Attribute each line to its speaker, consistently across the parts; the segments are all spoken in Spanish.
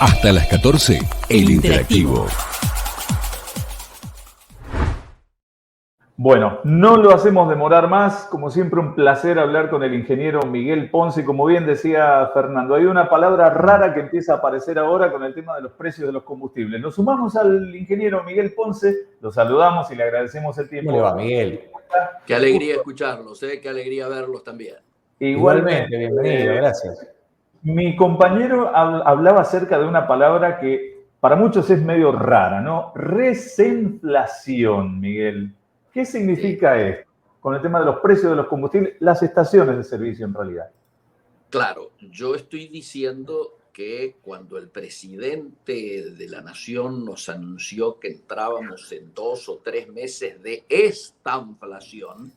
Speaker 1: Hasta las 14, El Interactivo.
Speaker 2: Bueno, no lo hacemos demorar más. Como siempre, un placer hablar con el ingeniero Miguel Ponce. Como bien decía Fernando, hay una palabra rara que empieza a aparecer ahora con el tema de los precios de los combustibles. Nos sumamos al ingeniero Miguel Ponce, lo saludamos y le agradecemos el tiempo.
Speaker 3: ¿Cómo le va, Miguel?
Speaker 4: Qué alegría escucharlos, qué alegría verlos también.
Speaker 3: Igualmente, bienvenido, gracias.
Speaker 2: Mi compañero hablaba acerca de una palabra que para muchos es medio rara, ¿no? Resenflación, Miguel. ¿Qué significa esto? Con el tema de los precios de los combustibles, las estaciones de servicio en realidad.
Speaker 4: Claro, yo estoy diciendo que cuando el presidente de la nación nos anunció que entrábamos en 2 o 3 meses de estanflación,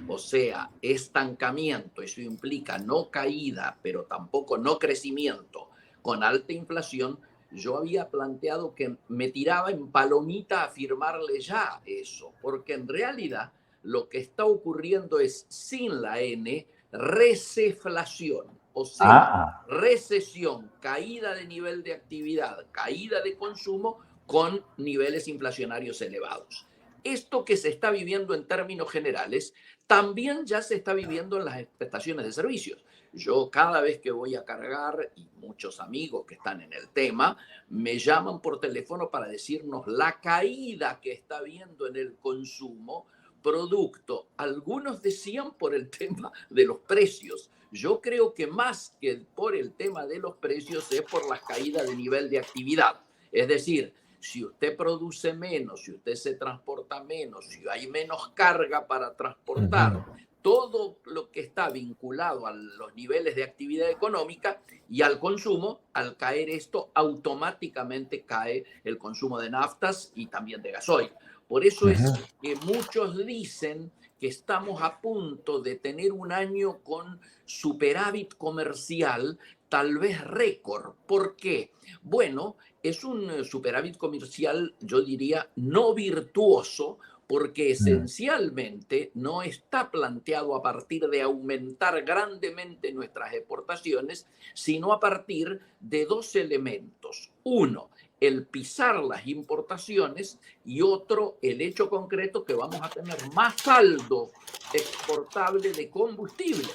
Speaker 4: o sea, estancamiento, eso implica no caída, pero tampoco no crecimiento, con alta inflación, yo había planteado que me tiraba en palomita a firmarle ya eso, porque en realidad lo que está ocurriendo es, sin la N, receflación, o sea, recesión, caída de nivel de actividad, caída de consumo con niveles inflacionarios elevados. Esto que se está viviendo en términos generales, también ya se está viviendo en las estaciones de servicios. Yo cada vez que voy a cargar, y muchos amigos que están en el tema, me llaman por teléfono para decirnos la caída que está habiendo en el consumo producto. Algunos decían por el tema de los precios. Yo creo que más que por el tema de los precios es por la caída de nivel de actividad. Es decir, si usted produce menos, si usted se transporta menos, si hay menos carga para transportar, todo lo que está vinculado a los niveles de actividad económica y al consumo, al caer esto, automáticamente cae el consumo de naftas y también de gasoil. Por eso es que muchos dicen que estamos a punto de tener un año con superávit comercial, tal vez récord. ¿Por qué? Bueno, es un superávit comercial, yo diría, no virtuoso, porque esencialmente no está planteado a partir de aumentar grandemente nuestras exportaciones, sino a partir de 2 elementos. Uno, el pisar las importaciones, y otro, el hecho concreto que vamos a tener más saldo exportable de combustible,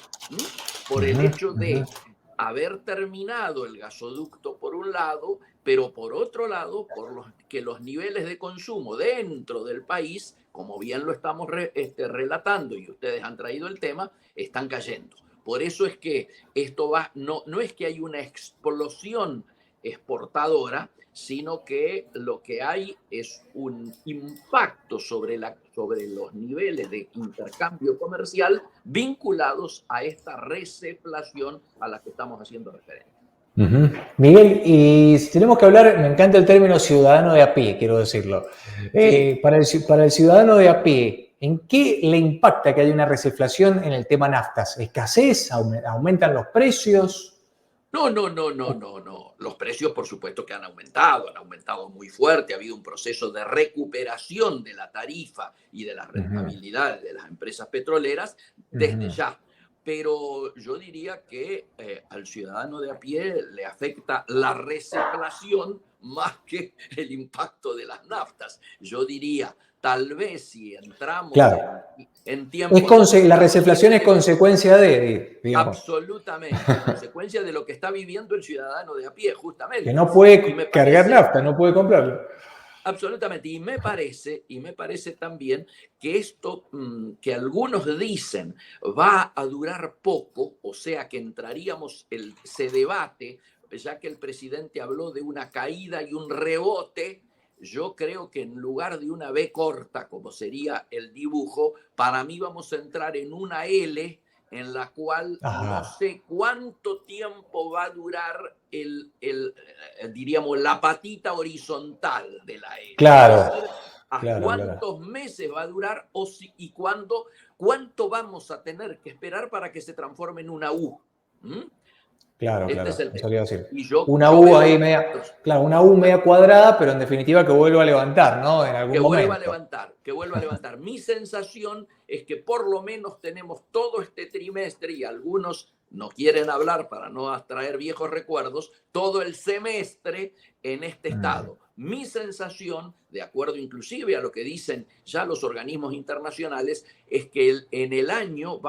Speaker 4: por el hecho de haber terminado el gasoducto por un lado, pero por otro lado, que los niveles de consumo dentro del país, como bien lo estamos relatando y ustedes han traído el tema, están cayendo. Por eso es que esto no es que hay una explosión exportadora, sino que lo que hay es un impacto sobre los niveles de intercambio comercial vinculados a esta receflación a la que estamos haciendo referencia.
Speaker 3: Miguel, y si tenemos que hablar, me encanta el término ciudadano de a pie, quiero decirlo.
Speaker 4: Sí.
Speaker 3: Para el ciudadano de a pie, ¿en qué le impacta que haya una receflación en el tema naftas? ¿Escasez? ¿Aumentan los precios?
Speaker 4: No. Los precios, por supuesto, que han aumentado muy fuerte. Ha habido un proceso de recuperación de la tarifa y de la rentabilidad de las empresas petroleras desde ya. Pero yo diría que al ciudadano de a pie le afecta la receflación más que el impacto de las naftas. Yo diría, tal vez si entramos en tiempos...
Speaker 3: La receflación es consecuencia digamos.
Speaker 4: Absolutamente, consecuencia de lo que está viviendo el ciudadano de a pie, justamente.
Speaker 3: Que no puede cargar nafta, no puede comprarlo.
Speaker 4: Absolutamente, y me parece también que esto que algunos dicen va a durar poco, o sea que se debate, ya que el presidente habló de una caída y un rebote. Yo creo que en lugar de una B corta, como sería el dibujo, para mí vamos a entrar en una L en la cual no sé cuánto tiempo va a durar diríamos, la patita horizontal de la L.
Speaker 3: Claro.
Speaker 4: ¿Cuántos meses va a durar y cuánto vamos a tener que esperar para que se transforme en una U?
Speaker 3: Claro,
Speaker 4: Es el
Speaker 3: eso quería decir.
Speaker 4: Una U ahí
Speaker 3: una U media cuadrada, pero en definitiva que vuelva a levantar, ¿no? En algún momento.
Speaker 4: Que vuelva a levantar. Mi sensación es que por lo menos tenemos todo este trimestre y algunos no quieren hablar para no atraer viejos recuerdos, todo el semestre en este estado. Mi sensación, de acuerdo inclusive a lo que dicen ya los organismos internacionales, es que en el año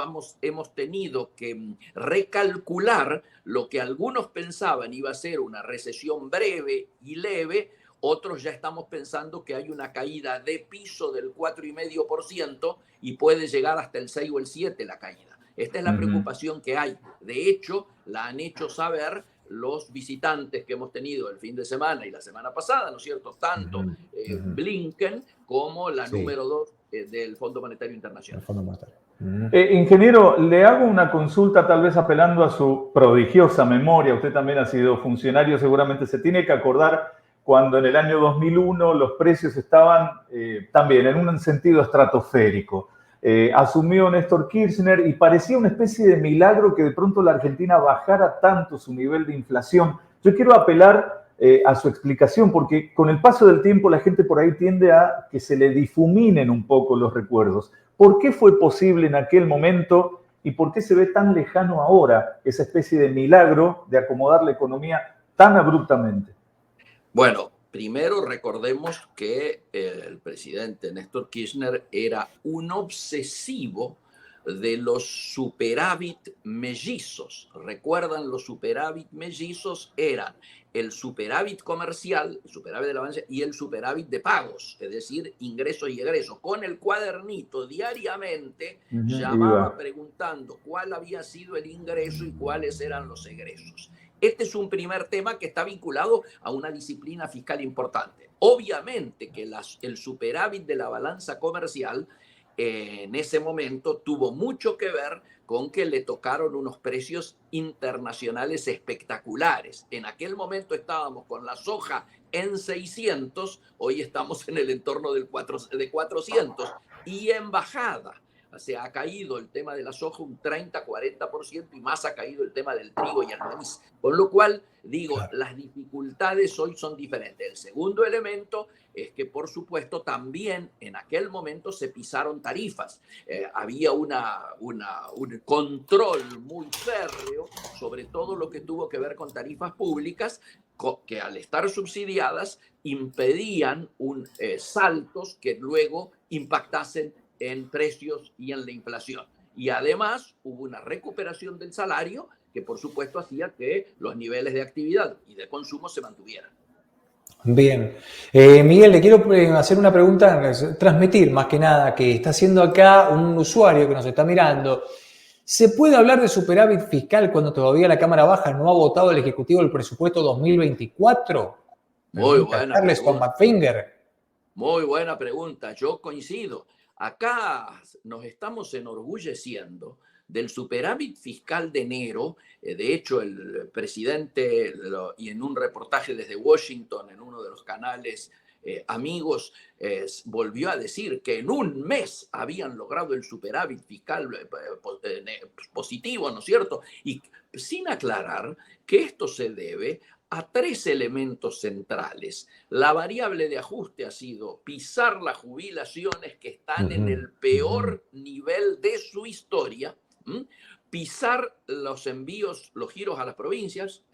Speaker 4: hemos tenido que recalcular lo que algunos pensaban iba a ser una recesión breve y leve. Otros ya estamos pensando que hay una caída de piso del 4,5% y puede llegar hasta el 6 o el 7 la caída. Esta es la preocupación que hay. De hecho, la han hecho saber los visitantes que hemos tenido el fin de semana y la semana pasada, ¿no es cierto? Tanto Blinken como la número 2 del Fondo Monetario Internacional.
Speaker 2: Ingeniero, le hago una consulta tal vez apelando a su prodigiosa memoria. Usted también ha sido funcionario, seguramente se tiene que acordar cuando en el año 2001 los precios estaban también en un sentido estratosférico. Asumió Néstor Kirchner y parecía una especie de milagro que de pronto la Argentina bajara tanto su nivel de inflación. Yo quiero apelar a su explicación, porque con el paso del tiempo la gente por ahí tiende a que se le difuminen un poco los recuerdos. ¿Por qué fue posible en aquel momento y por qué se ve tan lejano ahora esa especie de milagro de acomodar la economía tan abruptamente?
Speaker 4: Bueno, primero recordemos que el presidente Néstor Kirchner era un obsesivo de los superávit mellizos. ¿Recuerdan? Los superávit mellizos eran el superávit comercial, el superávit de la balanza y el superávit de pagos, es decir, ingresos y egresos. Con el cuadernito diariamente llamaba preguntando cuál había sido el ingreso y cuáles eran los egresos. Este es un primer tema que está vinculado a una disciplina fiscal importante. Obviamente que el superávit de la balanza comercial en ese momento tuvo mucho que ver con que le tocaron unos precios internacionales espectaculares. En aquel momento estábamos con la soja en 600, hoy estamos en el entorno de 400 y en bajada. O sea, ha caído el tema de la soja un 30-40% y más ha caído el tema del trigo y el maíz. Con lo cual, digo, las dificultades hoy son diferentes. El segundo elemento es que, por supuesto, también en aquel momento se pisaron tarifas. Había un control muy férreo sobre todo lo que tuvo que ver con tarifas públicas que al estar subsidiadas impedían saltos que luego impactasen en precios y en la inflación. Y además hubo una recuperación del salario que por supuesto hacía que los niveles de actividad y de consumo se mantuvieran.
Speaker 3: Bien. Miguel, le quiero hacer una pregunta, transmitir más que nada, que está haciendo acá un usuario que nos está mirando. ¿Se puede hablar de superávit fiscal cuando todavía la Cámara Baja no ha votado el Ejecutivo del presupuesto 2024?
Speaker 4: Muy buena pregunta.
Speaker 3: Muy
Speaker 4: buena pregunta. Yo coincido. Acá nos estamos enorgulleciendo del superávit fiscal de enero. De hecho, el presidente, y en un reportaje desde Washington, en uno de los canales amigos, volvió a decir que en un mes habían logrado el superávit fiscal positivo, ¿no es cierto? Y sin aclarar que esto se debe a 3 elementos centrales. La variable de ajuste ha sido pisar las jubilaciones que están en el peor nivel de su historia, pisar los envíos, los giros a las provincias,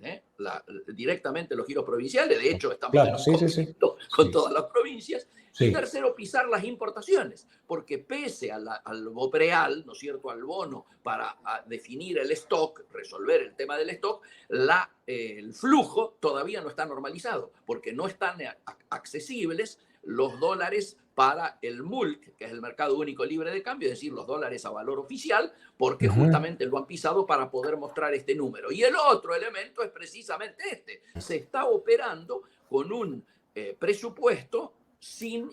Speaker 4: directamente los giros provinciales. De hecho, estamos en un conflicto con todas las provincias. Y tercero, pisar las importaciones, porque pese al BOPREAL, ¿no es cierto?, al bono para definir el stock, resolver el tema del stock, el flujo todavía no está normalizado, porque no están accesibles los dólares para el MULC, que es el Mercado Único Libre de Cambio, es decir, los dólares a valor oficial, porque justamente lo han pisado para poder mostrar este número. Y el otro elemento es precisamente este. Se está operando con un presupuesto sin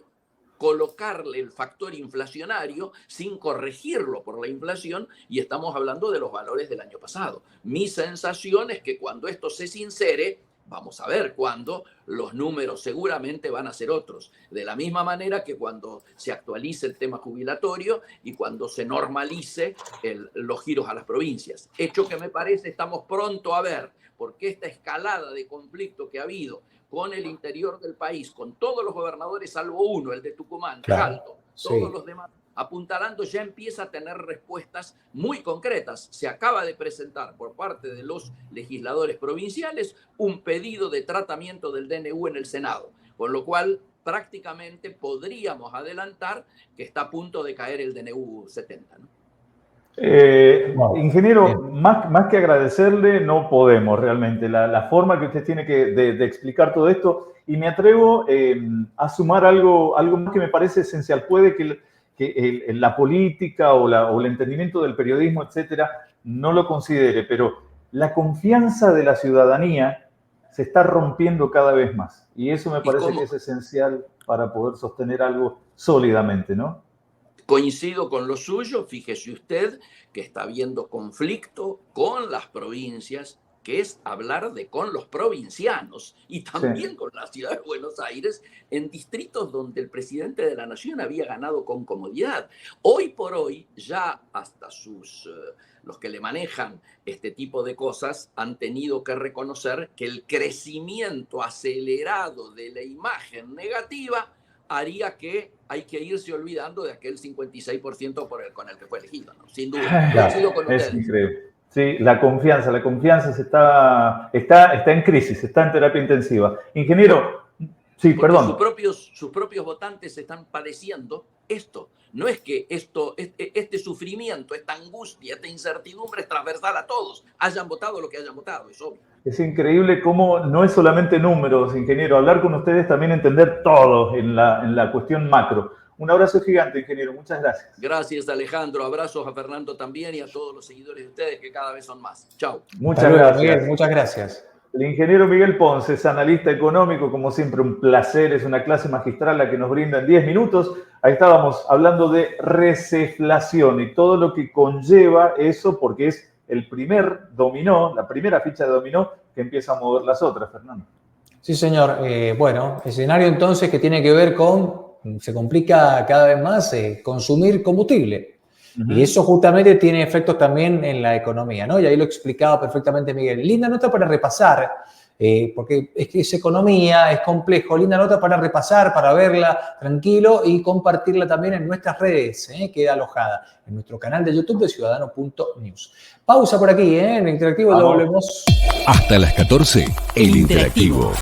Speaker 4: colocarle el factor inflacionario, sin corregirlo por la inflación, y estamos hablando de los valores del año pasado. Mi sensación es que cuando esto se sincere, vamos a ver cuándo, los números seguramente van a ser otros. De la misma manera que cuando se actualice el tema jubilatorio y cuando se normalice los giros a las provincias. Hecho que me parece estamos pronto a ver, porque esta escalada de conflicto que ha habido con el interior del país, con todos los gobernadores, salvo uno, el de Tucumán, Alto, todos los demás apuntalando, ya empieza a tener respuestas muy concretas. Se acaba de presentar por parte de los legisladores provinciales un pedido de tratamiento del DNU en el Senado, con lo cual prácticamente podríamos adelantar que está a punto de caer el DNU 70, ¿no?
Speaker 2: Ingeniero, más que agradecerle, no podemos realmente. La forma que usted tiene de explicar todo esto, y me atrevo a sumar algo más que me parece esencial. Puede que la política o el entendimiento del periodismo, etcétera, no lo considere, pero la confianza de la ciudadanía se está rompiendo cada vez más. Y eso me parece que es esencial para poder sostener algo sólidamente, ¿no?
Speaker 4: Coincido con lo suyo, fíjese usted que está habiendo conflicto con las provincias, que es hablar con los provincianos y también con la ciudad de Buenos Aires, en distritos donde el presidente de la Nación había ganado con comodidad. Hoy por hoy, ya hasta los que le manejan este tipo de cosas han tenido que reconocer que el crecimiento acelerado de la imagen negativa haría que hay que irse olvidando de aquel 56% con el que fue elegido, ¿no? Sin duda. Coincido con ustedes.
Speaker 2: Es increíble. Sí, la confianza está en crisis, está en terapia intensiva. Ingeniero, sí, perdón.
Speaker 4: Sus propios votantes están padeciendo esto. No es que este sufrimiento, esta angustia, esta incertidumbre es transversal a todos. Hayan votado lo que hayan votado, es obvio.
Speaker 2: Es increíble cómo no es solamente números, ingeniero. Hablar con ustedes también entender todo en la cuestión macro. Un abrazo gigante, ingeniero. Muchas gracias.
Speaker 4: Gracias, Alejandro. Abrazos a Fernando también y a todos los seguidores de ustedes, que cada vez son más. Chau.
Speaker 2: Muchas gracias.
Speaker 3: Miguel, muchas gracias.
Speaker 2: El ingeniero Miguel Ponce es analista económico. Como siempre, un placer. Es una clase magistral la que nos brinda en 10 minutos. Ahí estábamos hablando de receflación y todo lo que conlleva eso, porque es el primer dominó, la primera ficha de dominó que empieza a mover las otras, Fernando.
Speaker 3: Sí, señor. Bueno, escenario entonces que tiene que ver con, se complica cada vez más, consumir combustible. Y eso justamente tiene efectos también en la economía, ¿no? Y ahí lo explicaba perfectamente Miguel. Linda nota para repasar, porque es que es economía, es complejo. Linda nota para repasar, para verla tranquilo y compartirla también en nuestras redes. Queda alojada en nuestro canal de YouTube de Ciudadano.news. Pausa por aquí, en el Interactivo. Lo volvemos.
Speaker 1: Hasta las 14, El Interactivo.